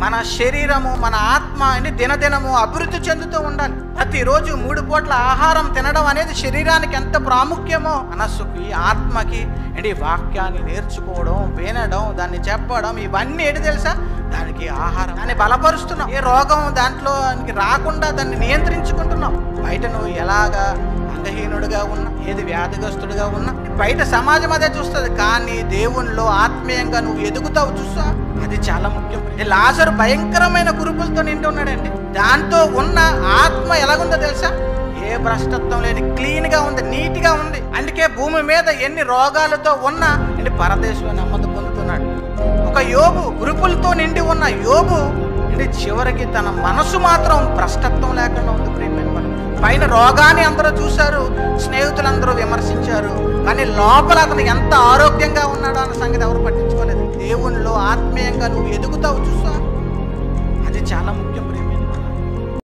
మన శరీరము, మన ఆత్మ దినదినము అభివృద్ధి చెందుతూ ఉండాలి. ప్రతిరోజు 3 పూట్ల ఆహారం తినడం అనేది శరీరానికి ఎంత ప్రాముఖ్యమో మనస్సుకి, ఆత్మకి వాక్యాన్ని నేర్చుకోవడం, వినడం, దాన్ని చెప్పడం, ఇవన్నీ తెలుసా? దానికి ఆహారం. దాన్ని బలపరుస్తున్నాం. ఏ రోగం దాంట్లోనికి రాకుండా దాన్ని నియంత్రించుకుంటున్నాం. బయట నువ్వు ఎలాగా అంగహీనుడిగా ఉన్నా, ఏది వ్యాధిగ్రస్తుడిగా ఉన్నా, బయట సమాజం అదే చూస్తుంది. కానీ దేవునిలో ఆత్మీయంగా నువ్వు ఎదుగుతావు చూసా, అది చాలా ముఖ్యం. లాజరు భయంకరమైన కురుపులతో నిండి ఉన్నాడండి. దాంతో ఉన్న ఆత్మ ఎలాగుందో తెలుసా? ఏ భ్రష్టత్వం లేని క్లీన్ గా ఉంది, నీట్ గా ఉంది. అందుకే భూమి మీద ఎన్ని రోగాలతో ఉన్నా పరదేశంలో నెమ్మది పొందుతున్నాడు. ఒక యోబు, కురుపులతో నిండి ఉన్న యోబు చివరికి తన మనసు మాత్రం భ్రష్టత్వం లేకుండా ఉంది. ప్రియమైన పైన రోగాన్ని అందరూ చూశారు, స్నేహితులందరూ విమర్శించారు, కానీ లోపల అతను ఎంత ఆరోగ్యంగా ఉన్నాడో అన్న సంగతి ఎవరు పట్టించుకోలేదు. దేవునిలో ఆత్మీయంగా నువ్వు ఎదుగుతావు చూసా, అది చాలా ముఖ్యం ప్రియమైన.